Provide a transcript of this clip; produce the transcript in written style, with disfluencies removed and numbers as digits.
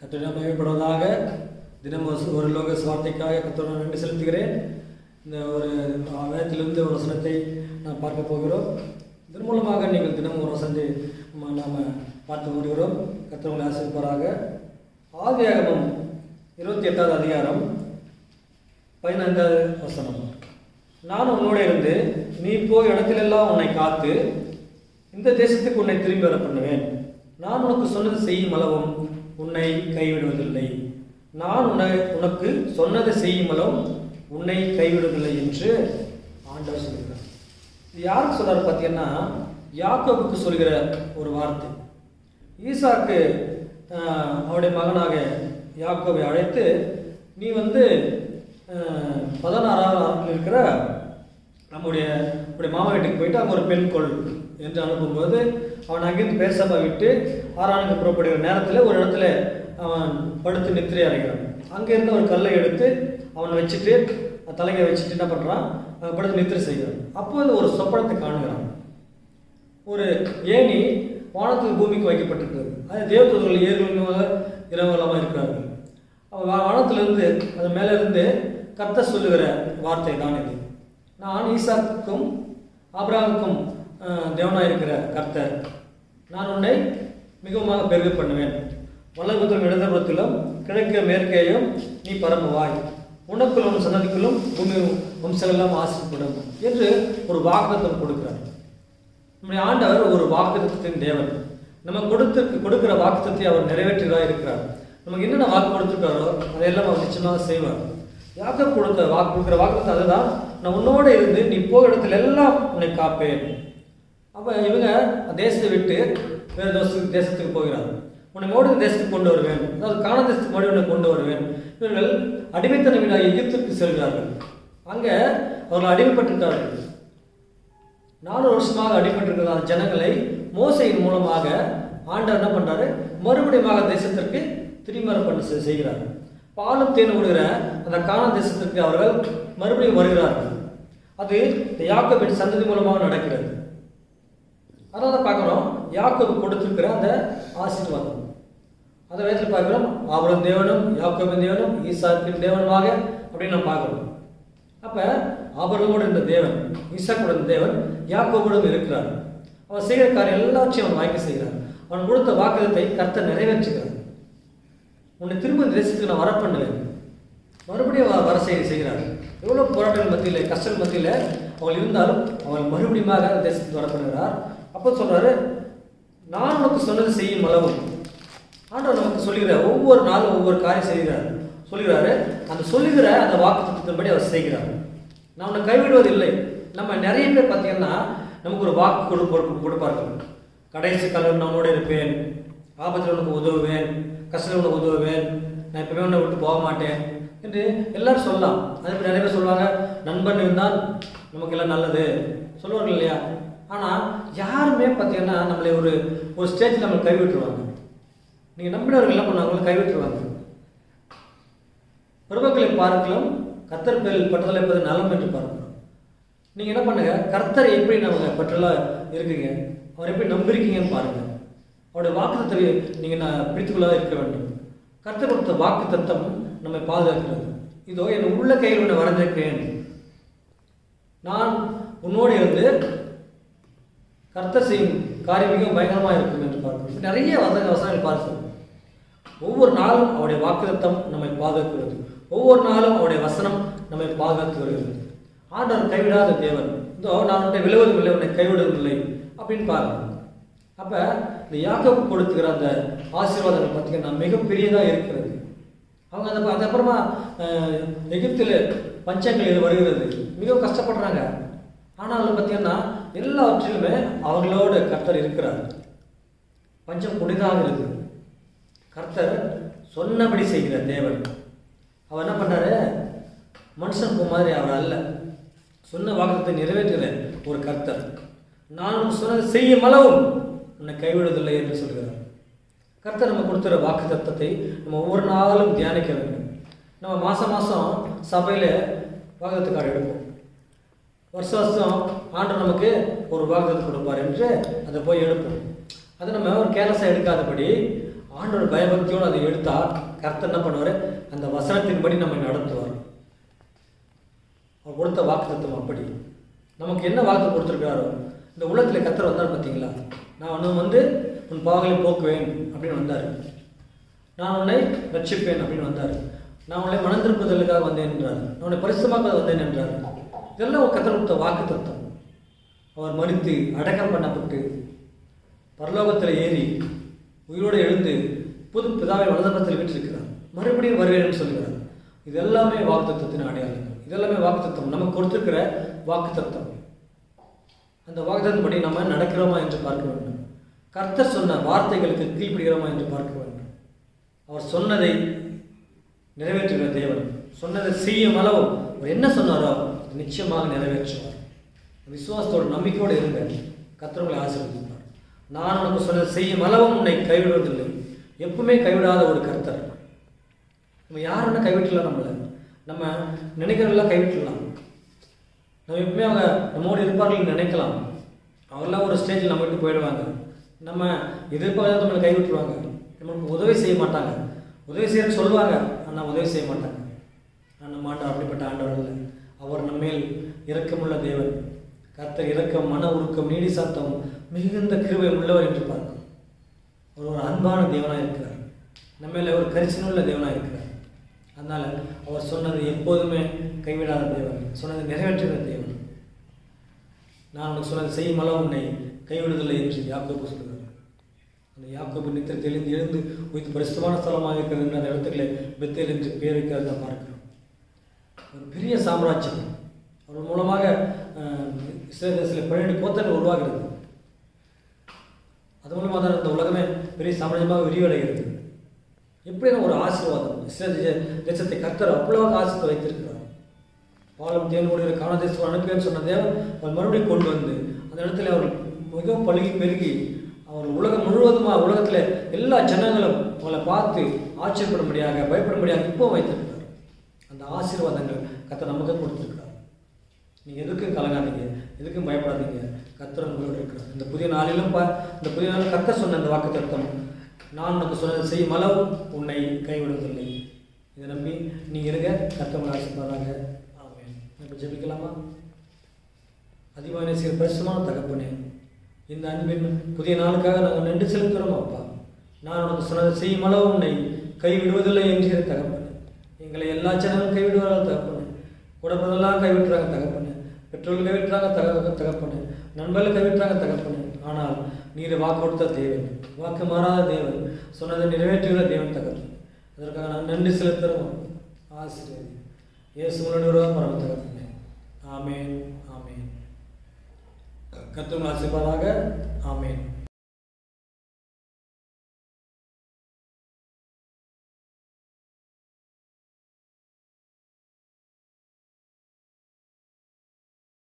கர்த்தரிடம் மகிமைப்படுவதாக. தினம் ஒரு லோக வார்த்தைக்காக கர்த்தரிடம் நன்றி செலுத்துகிறேன். இந்த ஒரு வேதத்திலிருந்து ஒரு வசனத்தை நாம் பார்க்க போகிறோம். இதன் மூலமாக நீங்கள் தினம் ஒரு வசனத்தை நாம் பார்த்து வருகிறோம். கர்த்தர் உங்களை ஆசீர்வதிப்பாராக. ஆதியாகமம் 28வது அதிகாரம் 15வது வசனம். நான் உன்னோட இருந்து நீ போய் இடத்திலெல்லாம் உன்னை காத்து இந்த தேசத்துக்கு உன்னை திரும்பி வர பண்ணுவேன். நான் உனக்கு சொன்னது செய்யும் அளவும் உன்னை கைவிடுவதில்லை. நான் உனக்கு சொன்னதை செய்யும் அளவும் உன்னை கைவிடுவதில்லை என்று ஆண்டவர் சொல்கிறார். இது யாருக்கு சொல்றாரு பார்த்தீங்கன்னா, யாக்கோபுக்கு சொல்கிற ஒரு வார்த்தை. ஈசாக்கு அவருடைய மகனாக யாக்கோபை அழைத்து, நீ 16வது இருக்கிற நம்முடைய மாமா வீட்டுக்கு போயிட்டு அங்கே ஒரு பெண் கொள் என்று அனுப்பும்போது, அவன் அங்கிருந்து பேசாம விட்டு ஆறானுக்கு புறப்படுகிற நேரத்தில் ஒரு இடத்துல அவன் படுத்து நித்திரை அடைகிறான். அங்கேருந்து ஒரு கல்லை எடுத்து அவனை வச்சுட்டு தலையை வச்சுட்டு என்ன பண்ணுறான், படுத்து நித்திரை செய்கிறான். அப்போது ஒரு சொப்பனத்தை காணுகிறான். ஒரு ஏணி வானத்துக்கு பூமிக்கு வைக்கப்பட்டிருக்கிறது. அது தேவதூதர்கள் ஏறுகளாக இரவுகளாக இருக்கிறார்கள். வானத்திலிருந்து அது மேலிருந்து கர்த்தர் சொல்லுகிற வார்த்தை தான் இது. நான் ஈசாக்குக்கும் ஆபிரகாமுக்கும் தேவனாக இருக்கிற கர்த்தர், நான் உன்னை மிகவும் பெருக பண்ணுவேன். வலதுபுறத்திலும் இடதுபுறத்திலும் கிழக்கு மேற்கேயும் நீ பரம்புவாய். உனக்குள் உன் சன்னதிக்குள்ளும் பூமி வம்சங்களெல்லாம் ஆசீர்வதிக்கப்படும் என்று ஒரு வாக்குத்தத்தம் கொடுக்கிறார். நம்முடைய ஆண்டவர் ஒரு வாக்குத்தத்தின் தேவன். நம்ம கொடுக்கிற வாக்குத்தத்தை அவர் நிறைவேற்றுகிறதா இருக்கிறார். நமக்கு என்னென்ன வாக்கு கொடுத்துருக்காரோ அதையெல்லாம் அவர் நிச்சயமாக செய்வார். யாக்கோபு கொடுக்கிற வாக்குத்தத்தை அதுதான், நான் உன்னோட இருந்து நீ போகிற இடத்துல எல்லாம் உன்னை காப்பேன். அப்போ இவங்க தேசத்தை விட்டு வேறு தேசத்துக்கு போகிறார். உன்னை மோடி தேசத்துக்கு கொண்டு வருவேன், அதாவது காண தேசத்துக்கு மோடி உன்னை கொண்டு வருவேன். இவர்கள் அடிமைத்தன வீடாக எகிப்துக்கு செல்கிறார்கள். அங்கே அவர்கள் அடிமைப்பட்டிருக்கிறார்கள். 4 வருஷமாக அடிமைப்பட்டிருக்கிற அந்த ஜனங்களை மோசையின் மூலமாக ஆண்டவர் என்ன பண்ணுறாரு, மறுபடியும் தேசத்திற்கு திரும்பி செய்கிறார். பாலும் தேன் விடுகிற அந்த காண தேசத்திற்கு அவர்கள் மறுபடியும் வருகிறார்கள். அது இந்த யாக்கோபின் சந்ததி மூலமாக நடக்கிறது. அதனால பார்க்குறோம், யாக்கோபு கொடுத்திருக்கிற அந்த ஆசீர்வாதம் அதை வேதத்தில் பார்க்குறோம். ஆபிரகாம் தேவனும் யாக்கோபின் தேவனும் ஈசாக்கின் தேவனுமாக அப்படின்னு நம்ம பார்க்குறோம். அப்போ ஆபிரகாமோடு இருந்த தேவன், ஈசாக்கோட இருந்த தேவன் யாக்கோபுடன் இருக்கிறார். அவன் செய்கிற காரியம் எல்லாத்தையும் அவன் வாங்கி செய்கிறார். அவன் கொடுத்த வாக்குத்தத்தை கர்த்தர் நிறைவேற்றுகிறார். உன்னை திரும்ப இந்த தேசத்துக்கு நான் வர பண்ணுவேன், மறுபடியும் வர செய்கிறார். எவ்வளோ போராட்டங்கள் மத்தியில், கஷ்டங்கள் மத்தியில் அவள் இருந்தாலும் அவள் மறுபடியும் தேசத்துக்கு வர பண்ணுகிறார். அப்போ சொல்றாரு, நான் உனக்கு சொன்னது செய்யும் அளவு. ஆண்டவர் நமக்கு சொல்லுகிறார், ஒவ்வொரு நாளும் ஒவ்வொரு காரியம் செய்கிறார். சொல்லுகிறாரு, அந்த சொல்லுகிற அந்த வாக்குத்தத்தின்படி அவர் செய்கிறார். நான் உன்னை கைவிடுவதில்லை. நம்ம நிறைய பேர் பார்த்தீங்கன்னா நமக்கு ஒரு வாக்கு கொடுப்பார்கள். கடைசி காலம் நான் உன்னோட இருப்பேன், ஆபத்தில் உனக்கு உதவுவேன், கஷ்டத்தில் உனக்கு உதவுவேன், நான் எப்பவுமே உன்னை விட்டு போக மாட்டேன் என்று எல்லாரும் சொல்லலாம். அதே மாதிரி நிறைய பேர் சொல்லுவாங்க, நண்பன் இருந்தால் நமக்கு எல்லாம் நல்லது சொல்லுவார்கள் இல்லையா? ஆனால் யாருமே பார்த்தீங்கன்னா நம்மளை ஒரு ஸ்டேஜில் நம்மளை கைவிட்டுருவாங்க. நீங்கள் நம்பினவர்கள் என்ன பண்ணுவாங்க, கைவிட்டுருவாங்க. பிரபுக்களை பார்க்கலாம் கர்த்தர் பேரில் பற்றுதல் இருப்பது நலம் என்று பார்க்கிறோம். நீங்கள் என்ன பண்ணுங்க, கர்த்தரை எப்படி நம்ம பற்றலாக இருக்குங்க, அவர் எப்படி நம்பிருக்கீங்கன்னு பாருங்கள். அவருடைய வாக்குத்தத்தை நீங்கள் பிடித்துக்கொள்ளாத இருக்க வேண்டும். கர்த்தர் கொடுத்த வாக்கு தத்தம் நம்மை பாதுகாக்கிறது. இதோ என் உள்ள கையில் உன்னை வரைந்திருக்கிறேன், நான் உன்னோடு இருந்து கர்த்தர் செய்யும் காரியம் மிகவும் பயங்கரமாக இருக்கும் என்று பார்க்கிறோம். நிறைய வசனங்கள் பார்க்கிறோம். ஒவ்வொரு நாளும் அவருடைய வாக்குத்தத்தம் நம்மை பாதுகாக்கிறது. ஒவ்வொரு நாளும் அவருடைய வசனம் நம்மை பாதுகாத்து வருகிறது. ஆண்டவர் கைவிடாத தேவன். இதோ நான் உன்னை விழுவதில்லை, உன்னை கைவிடுவதில்லை அப்படின்னு பாருங்க. அப்போ இந்த யாக்கோபு கொடுத்துக்கிற அந்த ஆசீர்வாதங்கள் பார்த்தீங்கன்னா மிகப்பெரியதாக இருக்கிறது. அவங்க அதுக்கப்புறமா எகிப்தில் பஞ்சங்கள் இது வருகிறது, மிகவும் கஷ்டப்படுறாங்க. ஆனாலும் பார்த்தீங்கன்னா எல்லாவற்றிலுமே அவங்களோட கர்த்தர் இருக்கிறார். பஞ்சம் புனிதாகிறது. கர்த்தர் சொன்னபடி செய்கிற தேவன். அவர் என்ன பண்ணுறாரு, மனுஷன் மாதிரி அவர் அல்ல, சொன்ன வாக்குத்தத்தை நிறைவேற்றுகிற ஒரு கர்த்தர். நான் சொன்னது செய்யும் அளவும் உன்னை கைவிடுவதில்லை என்று சொல்கிறார். கர்த்தர் நம்ம கொடுத்துற வாக்கு தத்தத்தை நம்ம ஒவ்வொரு நாளும் தியானிக்க வேண்டும். நம்ம மாதம் சபையில் வாக்குத்தத்த கார்டு எடுப்போம். வருஷம் ஆண்டு நமக்கு ஒரு வாக்குத்தத்தை கொடுப்பார் என்று அதை போய் எடுப்போம். அதை நம்ம ஒரு கேர்லெஸ்ஸாக எடுக்காதபடி ஆண்டவர் பயபக்தியோடு அதை எடுத்தால் கர்த்தர் என்ன பண்ணுவார்? அந்த வசனத்தின்படி நம்மை நடத்துவார். அவர் கொடுத்த வாக்குத்தத்தம் அப்படி. நமக்கு என்ன வாக்கு கொடுத்துருக்காரோ, இந்த உலகத்தில் கர்த்தர் வந்தார் பார்த்தீங்களா, நான் வந்து உன் பாவங்களை போக்குவேன் அப்படின்னு வந்தார். நான் உன்னை ரட்சிப்பேன் அப்படின்னு வந்தார். நான் உன்னை மனந்திருப்புதலுக்காக வந்தேன் என்றார். நான் உன்னை பரிசுத்தமாக வந்தேன் என்றார். இதெல்லாம் கர்த்தர் கொடுத்த வாக்கு தத்தம். அவர் மரித்து அடக்கம் பண்ணப்பட்டு பரலோகத்தில் ஏறி உயிரோடு எழுந்து புது பிதாவை வலதுபுறத்தில் வீற்றிருக்கிறார். மறுபடியும் வருவேன் சொல்கிறார். இது எல்லாமே வாக்குத்தத்தத்தின் அடையாளங்கள். இதெல்லாமே வாக்குத்தத்தம், நமக்கு கொடுத்திருக்கிற வாக்குத்தத்தம். அந்த வாக்குத்தத்தின்படி நம்ம நடக்கிறோமா என்று பார்க்க வேண்டும். கர்த்தர் சொன்ன வார்த்தைகளுக்கு கீழ்ப்படுகிறோமா என்று பார்க்க வேண்டும். அவர் சொன்னதை நிறைவேற்றுகிற தேவன். சொன்னதை செய்யும் அளவு அவர் என்ன சொன்னாரோ நிச்சயமாக நிறைவேற்றுவார். விசுவாசத்தோடு நம்பிக்கையோடு இருங்க. கர்த்தர் உங்களை ஆசீர்வதிப்பார். நான் உனக்கு சொன்னதை செய்யும் அளவும் உன்னை கைவிடுவதில்லை. எப்பவுமே கைவிடாத ஒரு கர்த்தர். நம்ம யார் வேணா கைவிட்டுலாம், நம்ம நினைக்கிறதெல்லாம் கைவிட்டுலாம். நம்ம எப்பவுமே அவங்க நம்மோடு இருப்பார்கள் நினைக்கலாம். அவரெல்லாம் ஒரு ஸ்டேஜில் நம்ம விட்டு போயிடுவாங்க. நம்ம எதிர்பார்த்து நம்மளை கைவிட்டுருவாங்க. நம்மளுக்கு உதவி செய்ய மாட்டாங்க. உதவி செய்யறன்னு சொல்லுவாங்க, ஆனால் உதவி செய்ய மாட்டாங்க. நம்ம ஆண்டவர் அப்படிப்பட்ட ஆண்டவர் இல்லை. அவர் நம்மேல் இரக்கமுள்ள தேவன். கர்த்தர் இரக்கம், மன உருக்கம், நீடி சாத்தம், மிகுந்த கிருபை உள்ளவர் என்று பார்க்கும். அவர் ஒரு அன்பான தேவனாக இருக்கிறார். நம்மேல ஒரு கரிசனுள்ள தேவனாக இருக்கிறார். அதனால் அவர் சொன்னது எப்போதுமே கைவிடாத தேவன். சொன்னதை நிறைவேற்றுகிற தேவன். நான் உனக்கு சொன்னது செய்யும் அளவு உன்னை கைவிடுவதில்லை என்று யாக்கோபு சொல்கிறார். அந்த யாக்கோபு நித்திரை தெளிந்து எழுந்து உயிர் பரிசுத்தமான ஸ்தலமாக இருக்கிறது என்று அந்த இடத்துக்களை பெத்தேல் என்று பேர் வைக்கிறத பார்க்கிறோம். ஒரு பெரிய சாம்ராஜ்யம் அவர் மூலமாக சில 12 கோத்திரங்கள் உருவாகிறது. அது மூலமாக தான் இந்த உலகமே பெரிய சாம்ராஜ்யமாக விரிவடைகிறது. எப்படின்னா ஒரு ஆசீர்வாதம். இஸ்ரேல் தேசத்தை கர்த்தர் அவ்வளவாக ஆசீர்வாதம் வைத்திருக்கிறார். பாலும் தேனோடு காண தேசம் அனுப்பியன்னு சொன்ன தேவன் அவர் மறுபடியும் கொண்டு வந்து அந்த இடத்துல அவர் மிகவும் பழுகி பெருகி அவர் உலகம் முழுவதுமாக உலகத்தில் எல்லா ஜனங்களும் அவங்களை பார்த்து ஆச்சரியப்படும்படியாக பயப்படும்படியாக இப்போ வைத்திருக்கிறார். அந்த ஆசீர்வாதங்கள் கர்த்தர் நமக்கு கொடுத்துருக்கிறார். நீங்கள் எதுக்கும் கலங்காதீங்க, எதுக்கும் பயப்படாதீங்க. கர்த்தர் உங்களோடு இருக்கிறார். இந்த புதிய நாளிலும் இந்த புதிய நாளில் கர்த்தர் சொன்ன அந்த வாக்கு தத்தம், நான் உனக்கு சொன்னது செய்யும் அளவு உன்னை கைவிடுவதில்லை. இதை நம்பி நீங்கள் இருங்க. கர்த்தர் ஆசீர்வாதாங்க. ஆமென். இப்போ ஜெபிக்கலாமா? அதிகமான நேசிக்கிற பரிசுத்தமான தகப்பனே, இந்த அன்பின் புதிய நாளுக்காக நாங்கள் நன்றி செலுத்துகிறோம் அப்பா. நான் உனக்கு சொன்னதை செய்யும் அளவு உன்னை கைவிடுவதில்லை என்கிற தகப்பனே. எங்களை எல்லா ஜனங்களும் கைவிடுவார்கள் தகப்பனே. கூடப்பதெல்லாம் கைவிட்டுறாங்க தகப்பனே. பெற்றோர்கள் கைவிட்டுறாங்க தகப்பனே. நண்பர்கள் கைவிட்டுறாங்க தகப்பனே. ஆனால் நீர் வாக்கு கொடுத்த தேவன், வாக்கு மாறாத தேவன், சொன்னதை நிறைவேற்றுகிற தேவன் தகப்பனே. அதற்காக நான் நன்றி செலுத்துகிறோம். ஆசீர்வதி இயேசு முன்னோடு பரம தகப்பனே. ஆமென், ஆமென். கர்த்தர் ஆசீர்வாதாக. ஆமென்.